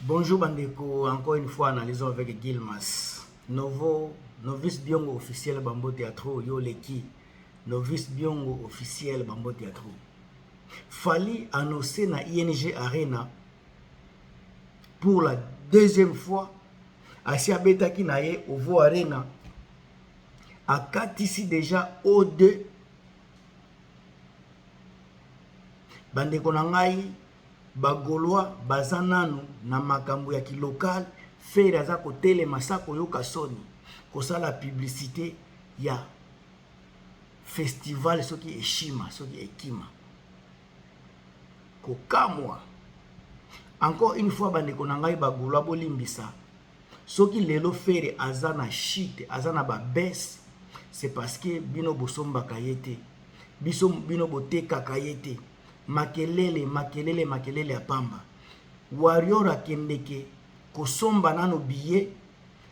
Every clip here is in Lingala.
Bonjour Bandeko, encore une fois analysons avec Gilmas. Novice Biongo officiel Bambo Théâtre, yo leki. Novice Biongo officiel Bambo Théâtre. Fali annoncé na ING Arena pour la deuxième fois. Asia Betaki naye Ovo Arena. Akatisi déjà O2. Bandeko nangai. Bagolwa bazananu na makambo ya kilokal fere aza kotele masako yoka soni kosala publicité ya festival soki eshima soki ekima kokamwa encore une fois bandeko na ngai bagolwa bolimbisa soki lelo fere aza na shite aza na ba baisse c'est parce que bino bosombaka yete bino botekaka yete makelele ya pamba warrior akendeke kosomba nano billet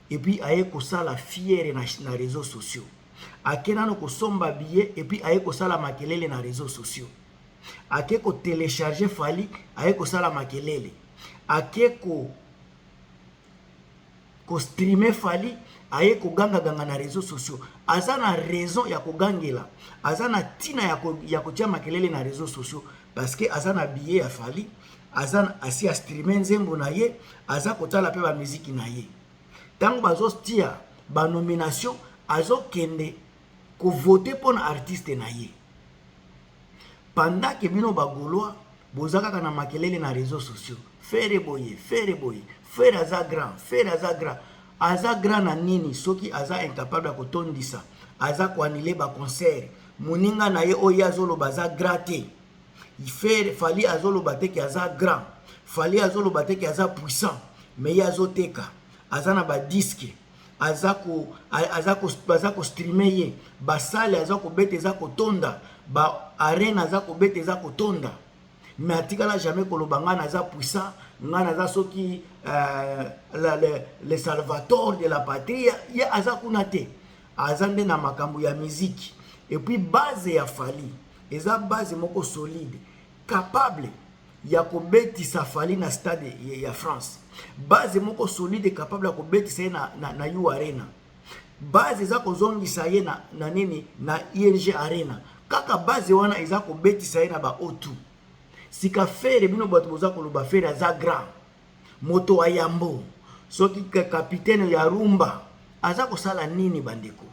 et puis aye kosala fiere na réseaux sociaux akenano kosomba billet et puis aye kosala makelele na réseaux sociaux ake ko télécharger fali aye kosala makelele ake ko streamer fali aye koganga na réseaux sociaux aza na raison ya kogangela aza na tina ya kotia makelele na réseaux sociaux parce que aza na billet ya fali aza asi a streamer nzembo na ye aza kotala pe ba musique na ye tango bazo stia ba nomination azo kende ko voter pour na artiste na ye pendant que bino bagolwa bozaka kana makelele na réseaux sociaux faire boye faire aza grand aza grand na nini soki aza incapable ya kotondisa aza ko annuler ba concert moninga na ye oyo azolo baza graté fali azoloba te ki aza grand fali azoloba te ki aza puissant mais ye azoteka aza na ba disque aza ko streamer ye basale aza kobeta eza kotonda ba arena aza kobeta eza kotonda mais atikala jamais koloba nga naza puissant nga naza soki le salvator de la patrie ye aza kuna te aza nde na makambo ya musique et puis base ya fali eza base moko solide capable ya kobetisa fali na stade ya France base moko solide capable ya kobetisa ye na U Arena base eza kozongisa ye na nini na ING Arena kaka base wana eza kobetisa ye na ba O2 sika fere bino bato boza koloba fere aza grand moto wa yambo soki capitaine ya rumba aza kosala nini bandeko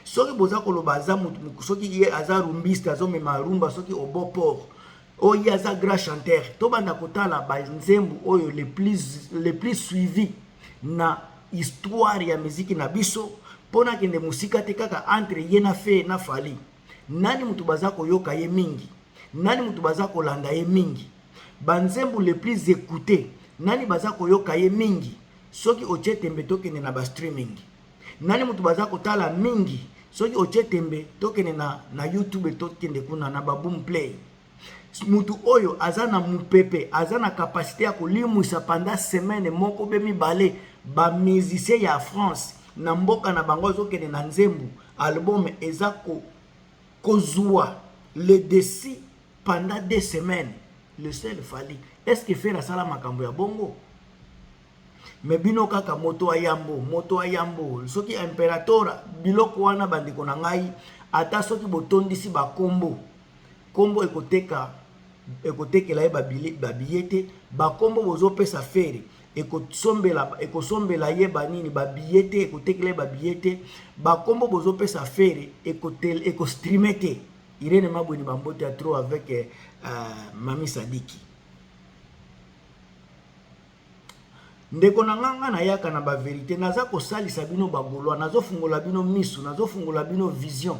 soki boza koloba aza soki ye aza rumbiste azomema rumba soki obo port oyo aza grand chanteur to banda kotala ba nzembo oyo les plus suivi na histoire ya musique na biso pona kende musika te kaka entre ye na fe na fali nani mutu baza koyoka ye mingi nani mutu baza kolanda ye mingi banzembo les plus écoutés nani baza koyoka ye mingi soki otie tembe tokende na ba streaming nani mutu baza kotala mingi soki otie tembe tokende na YouTube tokende kuna na ba boom play mutu oyo aza na mupepe aza na capacité ya kolimwisa pendant semaine moko be mibale ba musicien ya France na mboka na bango azokende na nzembo album eza kozwa le décis pendant 2 semaines le seul fali est-ce que faire sala makambo ya bongo mais bino kaka moto ayambo soki imperator biloko wana bandiko na ngai ata soki botondisi ba kombo ekotekela ye ba billet ba kombo bozopesa fere ekosombela ye banini ba billet ekotekela ye ba billet ba kombo bozopesa fere ekostreamer te Irene Mabweni Bambote a trop avec Mami Sadiki ndeko na nganga na yaka na ba vérité naza ko salisa bino bagolwa nazo fungola bino misu nazo fungola bino vision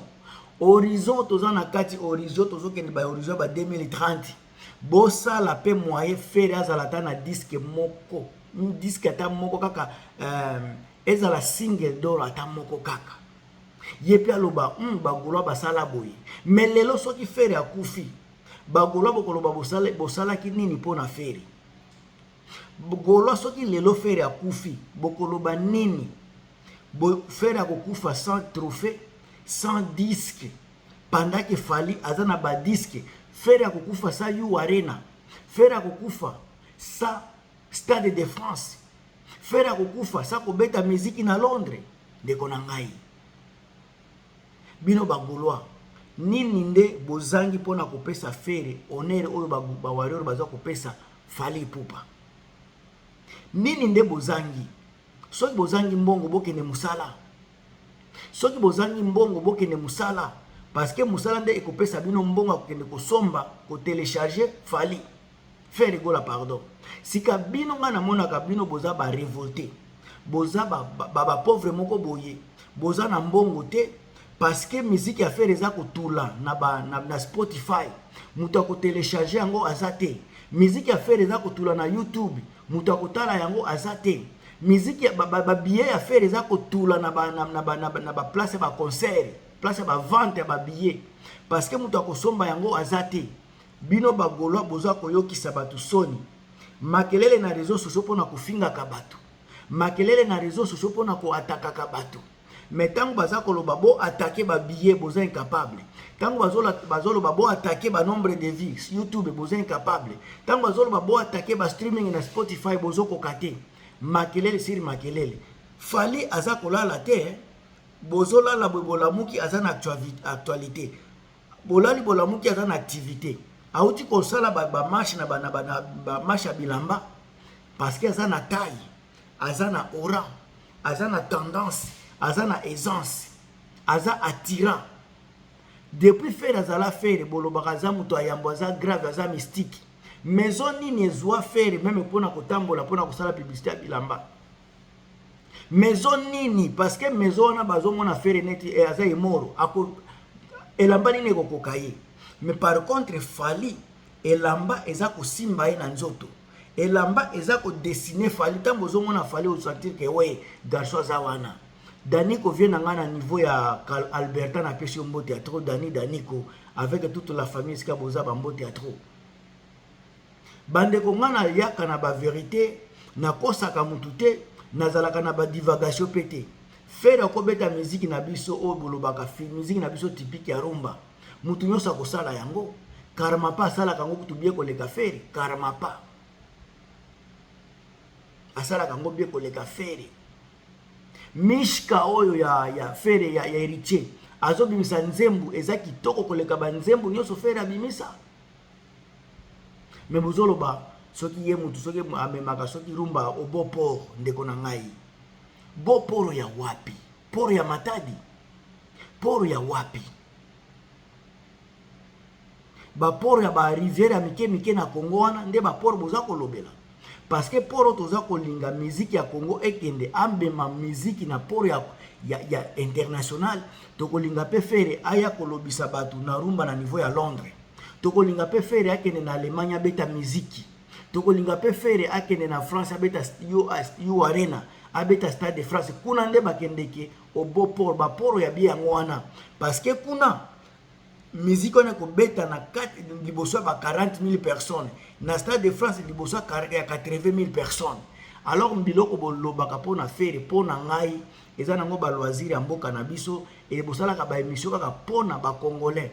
horizon tozana kati horizon tozokende ba horizon ba 2030 bosa la pe moyen faire azala ta na disque moko disque ata moko kaka ezala single d'or ata moko kaka yepi aloba bagolwa basala boye mais lelo soki fere akufi bagolwa bokoloba bosala ki nini pona fere Golo soki lelo fere akufi bokoloba nini fere akokufa sans trophée sans disque pendant que fali azana ba disque fere akokufa sa U Arena fere akokufa sa Stade de France. Fer ya kokufa sa kobeta miziki na Londres. Ndeko na ngai. Bino bagolwa. Nini nde bozangi pona kopesa fere onere oyo ba warrior baza kopesa Fally Ipupa. Nini nde bozangi? Soki bozangi mbongo bokende musala. Soki bozangi mbongo bokende musala. Parce que musala nde ekopesa bino mbongo kokende kosomba ko télécharger Fally. Faire gola pardon. Sika bino ngana monaka bino boza ba révolté. Boza ba pauvre moko boye. Boza na mbongo te parce que musique ya faire eza kotula na Spotify. Muta ko télécharger yango azate. Musique ya faire eza kotula na YouTube. Muta kotala yango azate. Musique ya ba billet ya faire eza kotula na ba place ba concert, place ba vente ya ba billet. Parce que muta ko somba yango azate. Bino bagolwa boza koyokisa batu soni. Makelele na réseaux sociaux pona kofinga ka batu. Makelele na réseaux sociaux pona ko ataka ka batu. Mais tango baza koloba bo attaquer ba billet boza incapable. Tango bazoloba bo attaquer ba nombre de vues YouTube boza incapable. Tango bazoloba bo attaquer ba streaming na Spotify bozo kokate. Makelele siri makelele. Fally aza kolala te. Bozola la bolamuki aza na actualité. Bolali bolamuki aza na activité. Auti kosala ba marche na ba marche ya bilamba parce que aza na taille, aza na aura, aza na tendance, aza na aisance, aza attirant. Depuis faire azala faire boloba aza muto ayambo aza grave aza mystique. Maison nini ezwa faire même pona kotambola pona kosala publicité ya bilamba. Maison nini parce que maison na bazomona faire neti aza imoro ako elamba nini kokokaye. Mais par contre Fally elamba eza kosimba ye na nzoto. Elamba eza ko dessiner Fally tango zomona Fally o sentir que ouais garçon za wana. Daniko vient na niveau ya Alberta na pesi mbo théâtre Daniko avec toute la famille ska boza ba mbo théâtre. Bande ko ngana yaka na ba vérité na kosaka mutute nazalaka na ba divagation pété. Faire ko beta musique na biso o bolobaka film musique na biso typique ya rumba. Mutu nyosa kosala yango karama pa sala kango kutubie koleka fere karama pa asala kango bie koleka fere mishka oyo ya fere ya héritier azo bimisa nzembu eza kitoko koleka ba nzembu nyoso fere abimisa me bozoloba soki ye mutu soki amemaka soki rumba obo port ndeko na ngai bo poro ya wapi poro ya Matadi poro ya wapi ba poro ya ba rivière ya mike na Congo wana nde ba poro boza kolobela parce que poro toza kolinga musique ya Congo ekende ambema musique na poro ya international tokolinga pe fere aya kolobisa batu na rumba na niveau ya Londres tokolinga pe fere akende na Allemagne beta musique tokolinga pe fere akende na France beta U Arena abeta Stade de France kuna nde bakendeke obo poro ba poro ya bia ngwana parce que kuna musique on a kobeta na 4 liboso ba 40,000 personnes na Stade de France liboso ya 80,000 personnes alors mbiloko bolobaka pona fere pona ngai eza nango ba loisir ya mboka na biso et bosala ba émission kaka pona ba congolais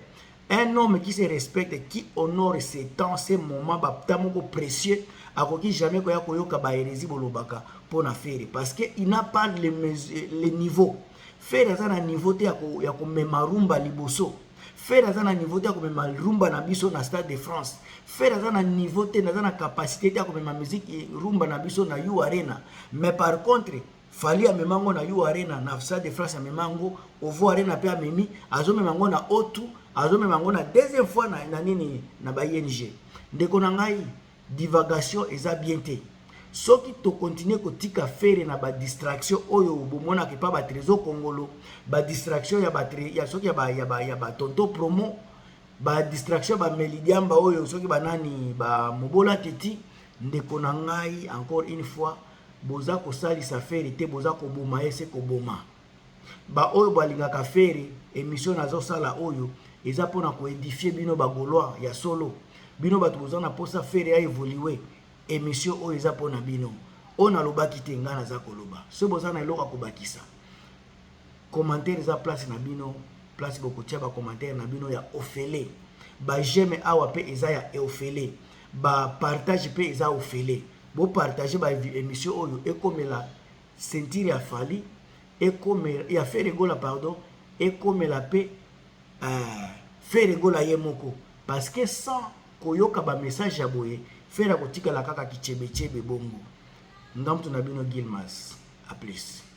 un homme qui se respecte qui honore ses temps ces moments ba tamoko précieux akoki jamais ko ya koyoka ba hérésie bolobaka pona fere parce que il n'a pas le niveau fere eza na niveau te ya ko memarumba liboso faire aza na niveau te ya komema rumba na biso na Stade de France faire aza na niveau te aza na capacité te ya komema musique rumba na biso na U Arena mais par contre Fally amemango na U Arena na Stade de France amemango Ovo Arena pe amemi azomemango na O2 azomemango na deuxième fois na nini na ba ING ndeko na ngai divagation eza bien te soki to continuer kotika faire na ba distraction oyo bomona ke pa ba trésor congolo ba distraction ya batterie ya soki ya ba tonto promo ba distraction ba melidiamba oyo soki banani ba mobola teti ndeko na ngai encore une fois boza ko salisa faire te boza ko boma ese ko boma ba oyo balingaka faire émission nazo sala oyo eza pona ko édifier bino ba golois ya solo bino batu boza na posa faire ya évoluer émission oyo eza pona bino ona lobaki te ngana za koloba so boza na eloko kobakisa commentaire eza place na bino place bokotia ba commentaire na bino ya ofele ba j'aime awa pe eza ya ofele ba partage pe eza ofele bo partager ba émission oyo ekomela sentir ya Fally ekomela ya Ferregola pardon ekomela pe Ferregola ye moko parce que sans koyoka ba message ya boye Fera kotika la kaka kichebe chebe bongo. Ndamtu na bino Gilmas. A plus.